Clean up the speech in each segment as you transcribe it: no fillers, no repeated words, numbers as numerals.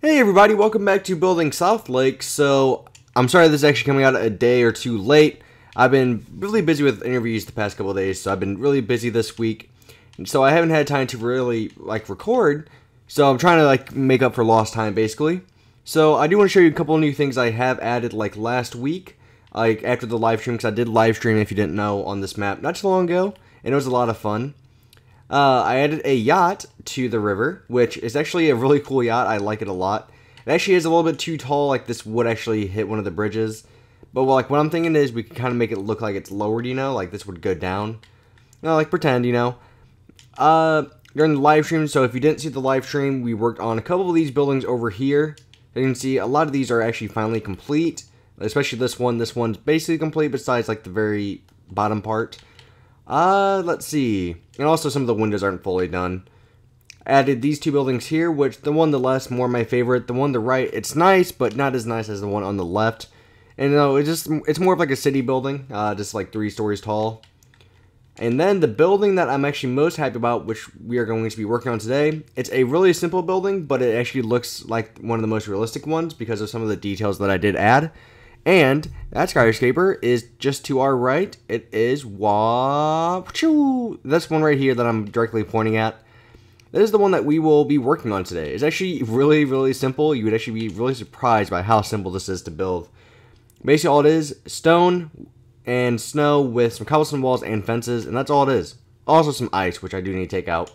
Hey everybody, welcome back to Building SouthLake. So, I'm sorry this is actually coming out a day or two late. I've been really busy with interviews the past couple of days, so I've been really busy this week. And so I haven't had time to really, record. So I'm trying to, make up for lost time, basically. So I do want to show you a couple of new things I have added, last week. After the live stream, because I did live stream, if you didn't know, on this map not too long ago. And it was a lot of fun. I added a yacht to the river, which is actually a really cool yacht. I like it a lot. It actually is a little bit too tall, this would actually hit one of the bridges. But, what I'm thinking is we can kind of make it look like it's lowered, this would go down. Pretend, during the live stream. So if you didn't see the live stream, we worked on a couple of these buildings over here. You can see a lot of these are actually finally complete. Especially this one. This one's basically complete besides, the very bottom part. Let's see. And also some of the windows aren't fully done. Added these two buildings here, which the one on the left's more my favorite. The one on the right, it's nice, but not as nice as the one on the left. And it's more of a city building, just 3 stories tall. And then the building that I'm actually most happy about, which we are going to be working on today, it's a really simple building, but it actually looks like one of the most realistic ones because of some of the details that I did add. And that skyscraper is just to our right. It is this one right here that I'm directly pointing at. This is the one that we will be working on today. It's actually really, really simple. You would actually be really surprised by how simple this is to build. Basically, all it is, stone and snow with some cobblestone walls and fences, and that's all it is. Also some ice, which I do need to take out.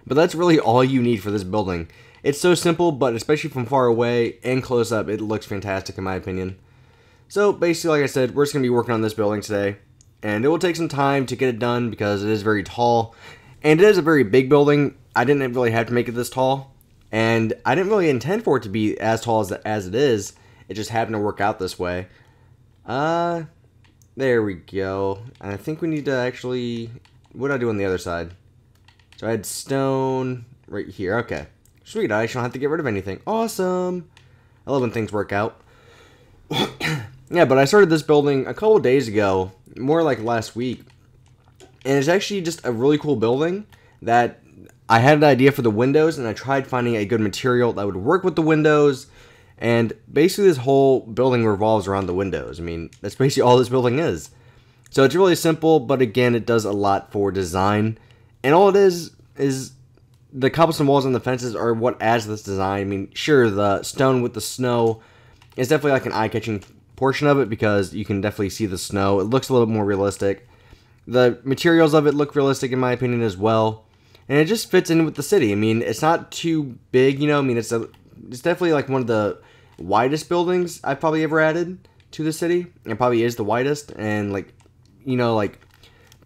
But that's really all you need for this building. It's so simple, but especially from far away and close up, it looks fantastic in my opinion. So basically, like I said, we're just going to be working on this building today. And it will take some time to get it done because it is very tall. And it is a very big building. I didn't really have to make it this tall. And I didn't really intend for it to be as tall as it is. It just happened to work out this way. There we go. And I think we need to actually... What did I do on the other side? So I had stone right here. Okay. Sweet, I don't have to get rid of anything. Awesome. I love when things work out. Yeah, but I started this building a couple days ago, more like last week. And it's actually just a really cool building that I had an idea for the windows, and I tried finding a good material that would work with the windows. And basically this whole building revolves around the windows. I mean, that's basically all this building is. So it's really simple, but again, it does a lot for design. And all it is the cobblestone walls and the fences are what adds this design. I mean, sure, the stone with the snow is definitely an eye-catching portion of it because you can definitely see the snow. It looks a little bit more realistic. The materials of it look realistic in my opinion as well. And it just fits in with the city. I mean, it's not too big, I mean, it's definitely one of the widest buildings I've probably ever added to the city. It probably is the widest and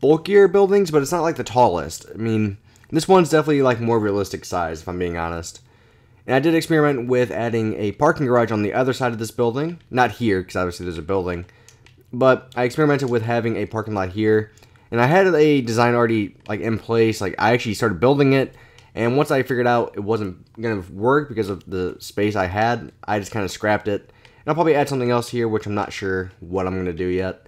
bulkier buildings, but it's not the tallest. I mean, this one's definitely more realistic size, if I'm being honest. And I did experiment with adding a parking garage on the other side of this building. Not here, because obviously there's a building. But I experimented with having a parking lot here. And I had a design already in place. I actually started building it. And once I figured out it wasn't going to work because of the space I had, I just kind of scrapped it. And I'll probably add something else here, which I'm not sure what I'm going to do yet.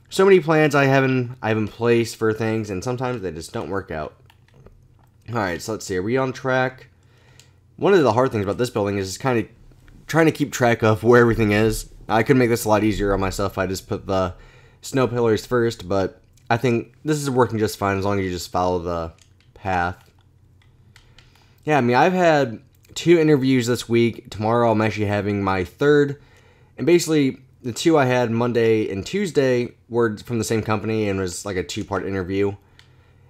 So many plans I have in place for things, and sometimes they just don't work out. Alright, so let's see. Are we on track? One of the hard things about this building is just kind of trying to keep track of where everything is. I could make this a lot easier on myself if I just put the snow pillars first, but I think this is working just fine as long as you just follow the path. Yeah, I mean, I've had 2 interviews this week. Tomorrow I'm actually having my 3rd. And basically, the 2 I had Monday and Tuesday were from the same company and was a 2-part interview.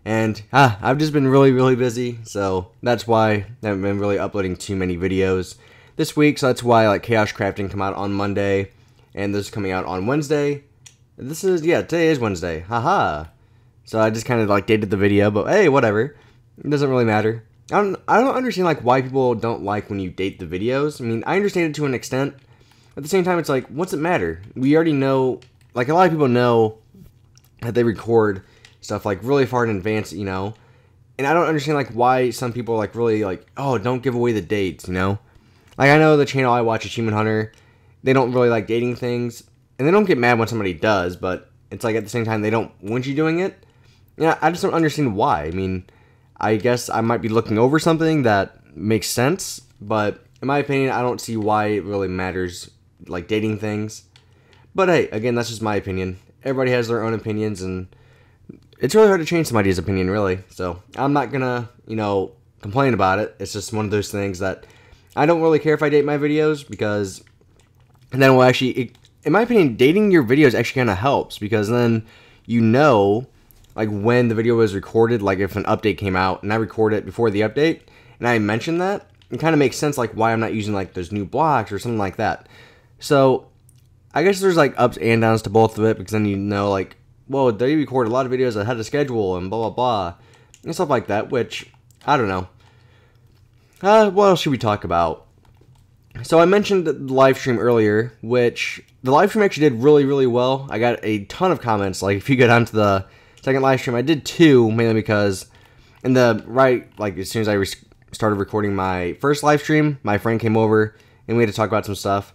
And I've just been really, really busy, so that's why I haven't been really uploading too many videos this week. So that's why Chaos Crafting come out on Monday, and this is coming out on Wednesday. Today is Wednesday, haha. So I just kind of dated the video, but hey, whatever. It doesn't really matter. I don't understand why people don't like when you date the videos. I mean, I understand it to an extent. At the same time, it's what's it matter? We already know, a lot of people know that they record stuff really far in advance, and I don't understand why some people really oh, don't give away the dates, I know the channel I watch, Achievement Hunter, they don't really like dating things, and they don't get mad when somebody does, but it's at the same time they don't want you doing it. I just don't understand why. I mean, I guess I might be looking over something that makes sense, but in my opinion, I don't see why it really matters, like dating things. But hey, again, that's just my opinion. Everybody has their own opinions, and it's really hard to change somebody's opinion, really. So I'm not gonna, complain about it. It's just one of those things that I don't really care if I date my videos, because then will actually, in my opinion, dating your videos actually kind of helps, because then like when the video was recorded, like if an update came out and I record it before the update and I mention that, it kind of makes sense like why I'm not using like those new blocks or something like that. So I guess there's like ups and downs to both of it, because then like, well, they record a lot of videos that had a schedule and blah blah blah and stuff like that, which I don't know. What else should we talk about? So I mentioned the live stream earlier, which the live stream actually did really, really well. I got a ton of comments. Like if you go down to the second live stream, I did 2, mainly because as soon as I started recording my first live stream, my friend came over and we had to talk about some stuff.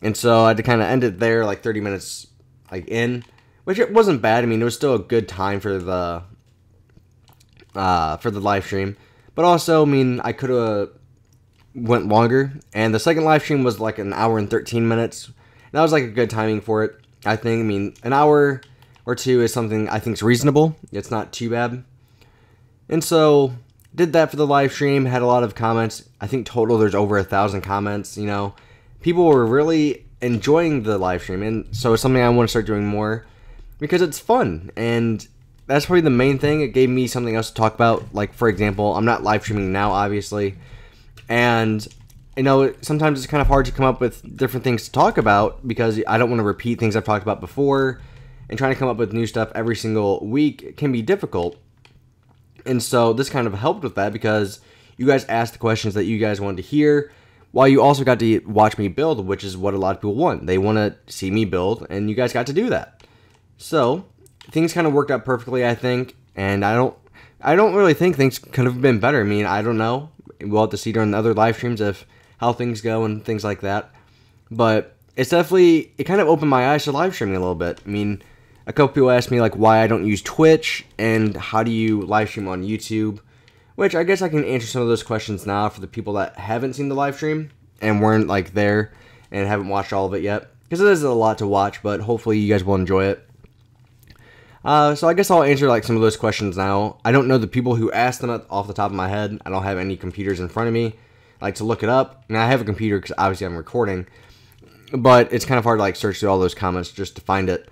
And so I had to kind of end it there, like 30 minutes in, which it wasn't bad. I mean, it was still a good time for the live stream. But also, I mean, I could have went longer, and the second live stream was like an hour and 13 minutes. And that was like a good timing for it, I think. I mean, an hour or 2 is something I think is reasonable. It's not too bad. And so did that for the live stream, had a lot of comments. I think total there's over 1,000 comments. People were really enjoying the live stream, and so it's something I want to start doing more because it's fun, and that's probably the main thing. It gave me something else to talk about. Like, for example, I'm not live streaming now, obviously, and sometimes it's kind of hard to come up with different things to talk about because I don't want to repeat things I've talked about before, and trying to come up with new stuff every single week can be difficult. And so this kind of helped with that, because you guys asked the questions that you guys wanted to hear, while you also got to watch me build, which is what a lot of people want. They want to see me build, and you guys got to do that. So things kind of worked out perfectly, I think, and I don't really think things could have been better. I mean, I don't know. We'll have to see during the other live streams how things go and things like that. But it kind of opened my eyes to live streaming a little bit. I mean, a couple people asked me like why I don't use Twitch and how do you live stream on YouTube, which I guess I can answer some of those questions now for the people that haven't seen the live stream and weren't like there and haven't watched all of it yet, because it is a lot to watch, but hopefully you guys will enjoy it. So I guess I'll answer like some of those questions now. I don't know the people who asked them off the top of my head. I don't have any computers in front of me like to look it up. I mean, I have a computer because obviously I'm recording, but it's kind of hard to like search through all those comments just to find it.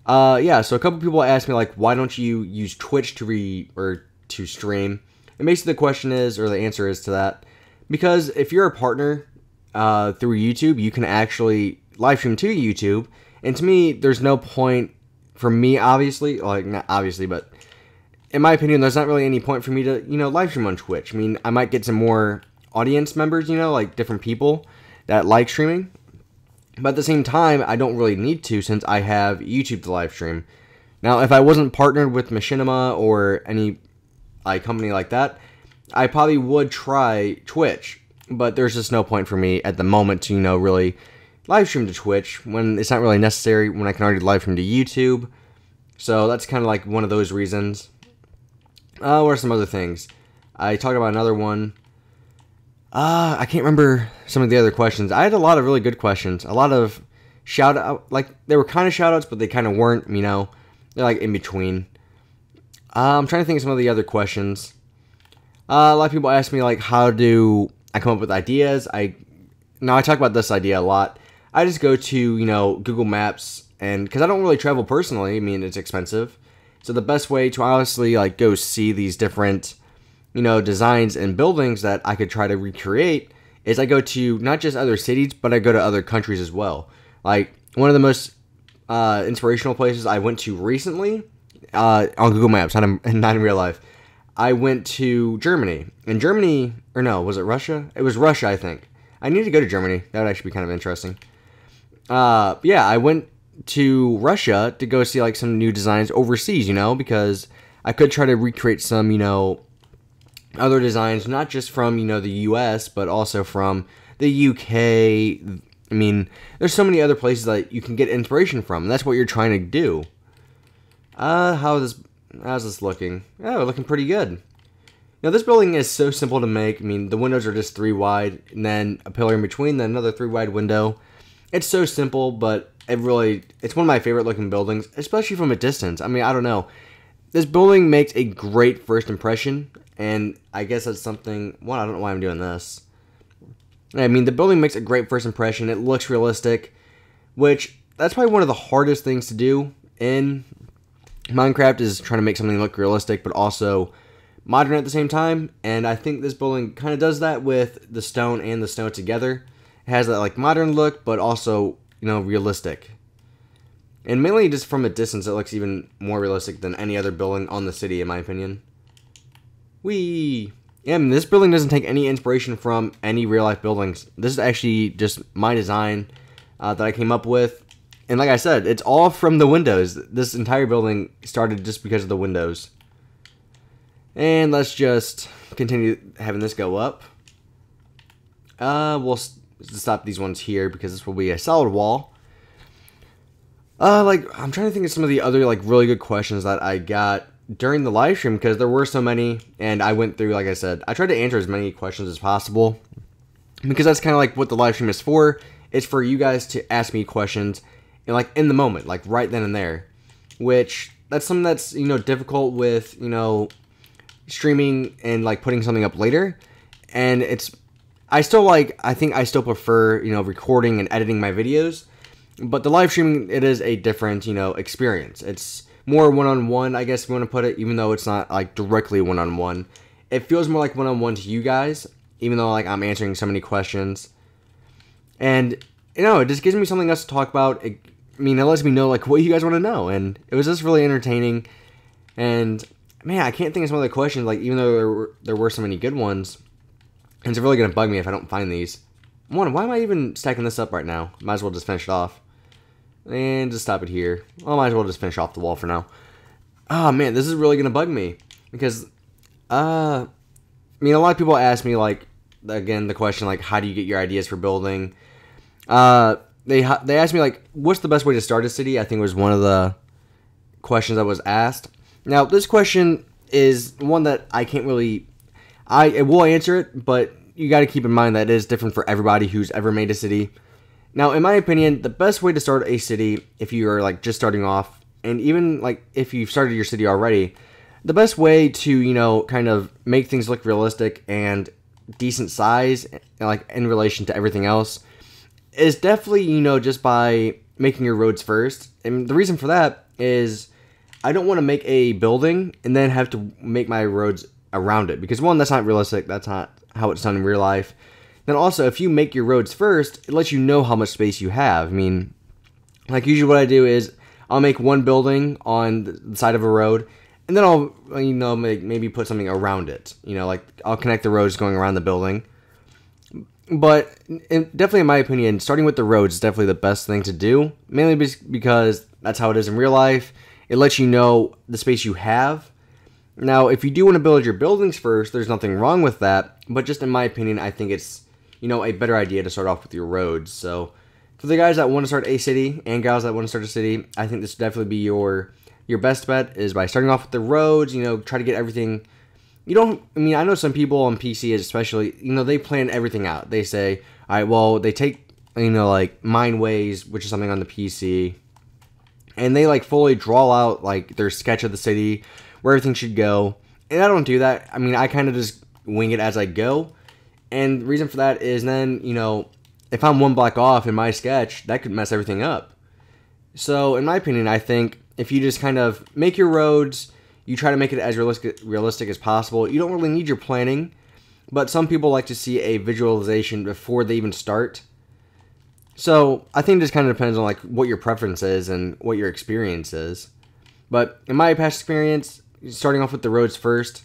Yeah, so a couple people asked me like, why don't you use Twitch to stream? And basically the question is, or the answer is to that, because if you're a partner through YouTube, you can actually live stream to YouTube. And to me, there's no point for me, obviously, like not obviously, but in my opinion, there's not really any point for me to, live stream on Twitch. I mean, I might get some more audience members, like different people that like streaming. But at the same time, I don't really need to, since I have YouTube to live stream. Now, if I wasn't partnered with Machinima or any company like that, I probably would try Twitch. But there's just no point for me at the moment to, really live stream to Twitch when it's not really necessary, when I can already live stream to YouTube. So that's kind of like one of those reasons. What are some other things? I talked about another one. I can't remember some of the other questions. I had a lot of really good questions. A lot of shout out, like they were kind of shout outs, but they kind of weren't, they're like in between. I'm trying to think of some of the other questions. A lot of people ask me like, how do I come up with ideas? I talk about this idea a lot. I just go to, Google Maps, and because I don't really travel personally, I mean, it's expensive. So the best way to honestly like go see these different designs and buildings that I could try to recreate is I go to not just other cities, but I go to other countries as well. Like one of the most inspirational places I went to recently on Google Maps, not in real life. I went to Germany. And Germany, or no, was it Russia? It was Russia, I think. I need to go to Germany. That would actually be kind of interesting. Yeah, I went to Russia to go see like some new designs overseas, because I could try to recreate some, other designs, not just from, the US, but also from the UK. I mean, there's so many other places that you can get inspiration from, and that's what you're trying to do. How's this looking? Oh, looking pretty good. Now, this building is so simple to make. I mean, the windows are just 3 wide, and then a pillar in between, then another 3 wide window. It's so simple, but it's one of my favorite looking buildings, especially from a distance. I mean, I don't know. This building makes a great first impression, and I guess that's something, well, I don't know why I'm doing this. I mean, the building makes a great first impression. It looks realistic, which that's probably one of the hardest things to do in Minecraft, is trying to make something look realistic, but also modern at the same time. And I think this building kind of does that with the stone and the snow together. It has that like modern look, but also, you know, realistic. And mainly just from a distance, it looks even more realistic than any other building on the city, in my opinion. Whee! Yeah, I mean, this building doesn't take any inspiration from any real life buildings. This is actually just my design that I came up with. And like I said, it's all from the windows. This entire building started just because of the windows. And let's just continue having this go up. We'll stop these ones here because this will be a solid wall. Like, I'm trying to think of some of the other, like, really good questions that I got during the live stream, because there were so many, and I went through, like I said, I tried to answer as many questions as possible, because that's kind of like what the live stream is for. It's for you guys to ask me questions, and like in the moment, like right then and there, which that's something that's, you know, difficult with, you know, streaming and like putting something up later. And I think I still prefer, you know, recording and editing my videos, but the live streaming, it is a different, you know, experience. It's more one-on-one, I guess, if you want to put it, even though it's not like directly one-on-one. It feels more like one-on-one to you guys, even though like I'm answering so many questions. And, you know, it just gives me something else to talk about. I mean, it lets me know like what you guys want to know, and it was just really entertaining. And man, I can't think of some other questions, like, even though there were so many good ones. And it's really gonna bug me if I don't find these. Why am I even stacking this up right now? Might as well just finish it off. And just stop it here. Well, might as well just finish off the wall for now. Oh man, this is really gonna bug me, because I mean, a lot of people ask me, like, again, the question, like, how do you get your ideas for building? They asked me, like, what's the best way to start a city? I think was one of the questions I was asked. Now, this question is one that I can't really, I will answer it, but you got to keep in mind that it is different for everybody who's ever made a city. Now, in my opinion, the best way to start a city, if you are like just starting off, and even like if you've started your city already, the best way to, you know, kind of make things look realistic and decent size, like in relation to everything else, is definitely, you know, just by making your roads first. And the reason for that is I don't want to make a building and then have to make my roads around it, because one, that's not realistic. That's not how it's done in real life. Then also, if you make your roads first, it lets you know how much space you have. I mean, like usually what I do is I'll make one building on the side of a road, and then I'll, you know, maybe put something around it. You know, like I'll connect the roads going around the building. But definitely, in my opinion, starting with the roads is definitely the best thing to do. Mainly because that's how it is in real life. It lets you know the space you have. Now, if you do want to build your buildings first, there's nothing wrong with that. But just in my opinion, I think it's, you know, a better idea to start off with your roads. So for the guys that want to start a city and gals that want to start a city, I think this would definitely be your best bet, is by starting off with the roads. You know, try to get everything. You don't, I mean, I know some people on PC especially, you know, they plan everything out. They say, all right, well, they take, you know, like Mineways, which is something on the PC, and they like fully draw out like their sketch of the city, where everything should go. And I don't do that. I mean, I kind of just wing it as I go. And the reason for that is then, you know, if I'm one block off in my sketch, that could mess everything up. So, in my opinion, I think if you just kind of make your roads, you try to make it as realistic as possible. You don't really need your planning, but some people like to see a visualization before they even start. So, I think it just kind of depends on like what your preference is and what your experience is. But in my past experience, starting off with the roads first,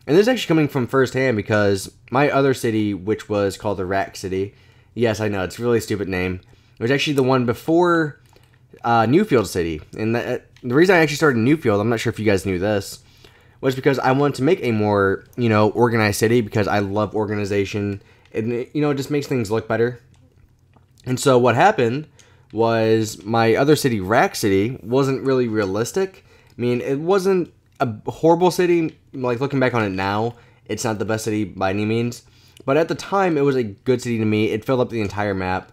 and this is actually coming from firsthand, because my other city, which was called Erection City, yes, I know, it's a really stupid name. It was actually the one before Newfield City. And the reason I actually started Newfield, I'm not sure if you guys knew this, was because I wanted to make a more, you know, organized city, because I love organization. And, you know, it just makes things look better. And so what happened was my other city, Erection City, wasn't really realistic. I mean, it wasn't a horrible city. Like, looking back on it now, it's not the best city by any means. But at the time, it was a good city to me. It filled up the entire map.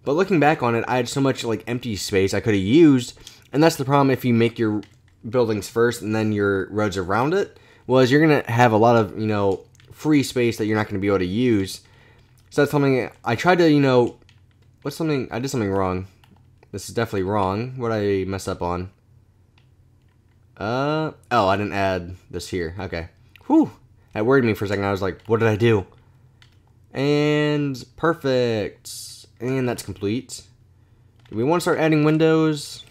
But looking back on it, I had so much like empty space I could have used. And that's the problem if you make your buildings first and then your roads around it. Was you're going to have a lot of, you know, free space that you're not going to be able to use. So that's something I tried to, you know, I did something wrong. This is definitely wrong. What did I mess up on? Oh, I didn't add this here. Okay. Whew. That worried me for a second. I was like, what did I do? And perfect. And that's complete. Do we want to start adding windows?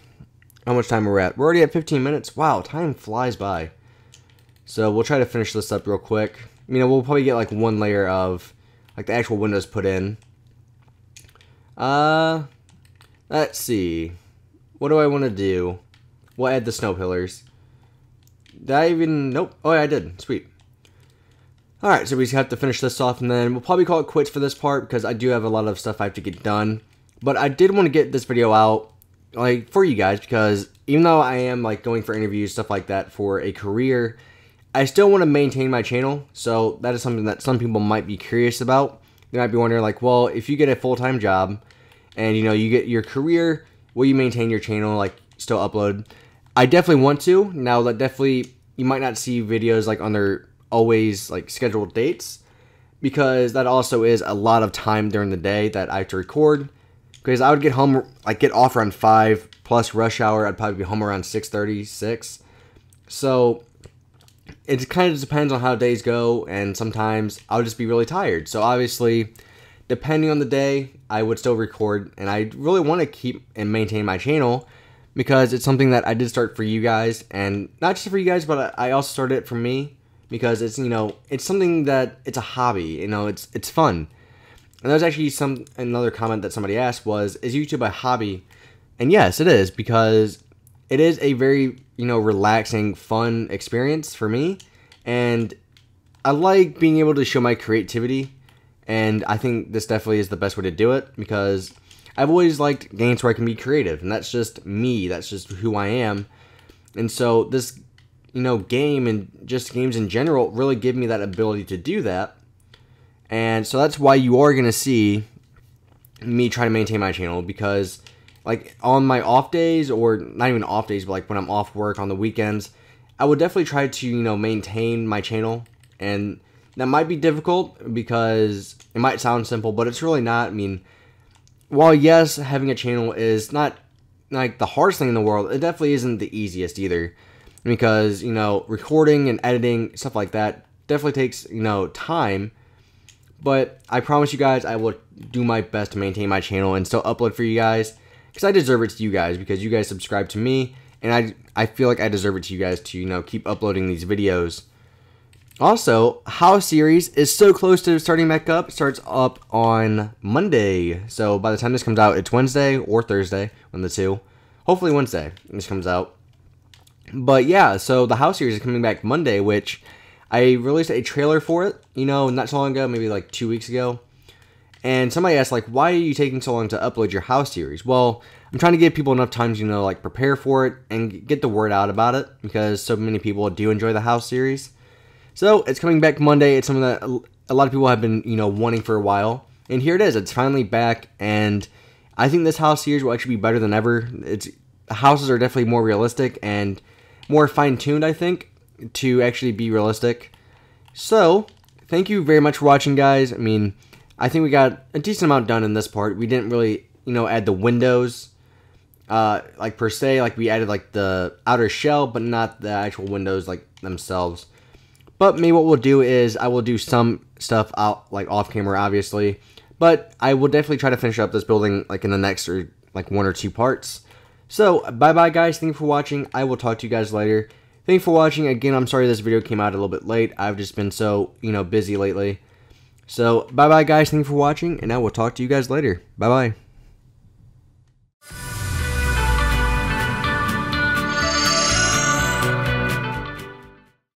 How much time are we at? We're already at 15 minutes. Wow, time flies by. So we'll try to finish this up real quick. You know, we'll probably get like one layer of like the actual windows put in. Let's see. What do I want to do? We'll add the snow pillars. Did I even... Nope. Oh, yeah, I did. Sweet. Alright, so we just have to finish this off, and then we'll probably call it quits for this part, because I do have a lot of stuff I have to get done. But I did want to get this video out, like, for you guys, because even though I am, like, going for interviews, stuff like that, for a career, I still want to maintain my channel. So that is something that some people might be curious about. They might be wondering, like, well, if you get a full-time job, and, you know, you get your career, will you maintain your channel, like, still upload? I definitely want to. Now, that definitely, you might not see videos, like, on their always, like, scheduled dates, because that also is a lot of time during the day that I have to record, because I would get home, like, get off around 5, plus rush hour, I'd probably be home around 6:30, 6. So, it kind of depends on how days go, and sometimes I'll just be really tired. So, obviously, depending on the day, I would still record, and I really want to keep and maintain my channel, because it's something that I did start for you guys, and not just for you guys, but I also started it for me, because it's, you know, it's something that, it's a hobby, you know, it's fun. And there's actually another comment that somebody asked was, is YouTube a hobby? And yes, it is, because it is a very, you know, relaxing, fun experience for me, and I like being able to show my creativity, and I think this definitely is the best way to do it, because I've always liked games where I can be creative, and that's just me, that's just who I am. And so this, you know, game and just games in general really give me that ability to do that. And so that's why you are going to see me try to maintain my channel, because like on my off days, or not even off days, but like when I'm off work on the weekends, I would definitely try to, you know, maintain my channel. And that might be difficult, because it might sound simple, but it's really not. I mean, while yes, having a channel is not like the hardest thing in the world, it definitely isn't the easiest either, because, you know, recording and editing, stuff like that, definitely takes, you know, time. But I promise you guys, I will do my best to maintain my channel and still upload for you guys, because I deserve it to you guys, because you guys subscribe to me, and I feel like I deserve it to you guys to, you know, keep uploading these videos. Also, House series is so close to starting back up. It starts up on Monday. So by the time this comes out, it's Wednesday or Thursday, one of the two. Hopefully Wednesday this comes out. But yeah, so the House series is coming back Monday, which I released a trailer for it, you know, not so long ago, maybe like 2 weeks ago. And somebody asked, like, why are you taking so long to upload your House series? Well, I'm trying to give people enough time to, you know, like, prepare for it and get the word out about it, because so many people do enjoy the House series. So, it's coming back Monday. It's something that a lot of people have been, you know, wanting for a while. And here it is. It's finally back, and I think this House series will actually be better than ever. The houses are definitely more realistic and more fine-tuned, I think, to actually be realistic. So, thank you very much for watching, guys. I mean, I think we got a decent amount done in this part. We didn't really, you know, add the windows, like, per se. Like, we added, like, the outer shell, but not the actual windows, like, themselves. But maybe what we'll do is I will do some stuff out, like, off camera, obviously. But I will definitely try to finish up this building, like, in the next, or, like, 1 or 2 parts. So, bye-bye, guys. Thank you for watching. I will talk to you guys later. Thank you for watching. Again, I'm sorry this video came out a little bit late. I've just been so, you know, busy lately. So, bye-bye, guys. Thank you for watching, and I will talk to you guys later. Bye-bye.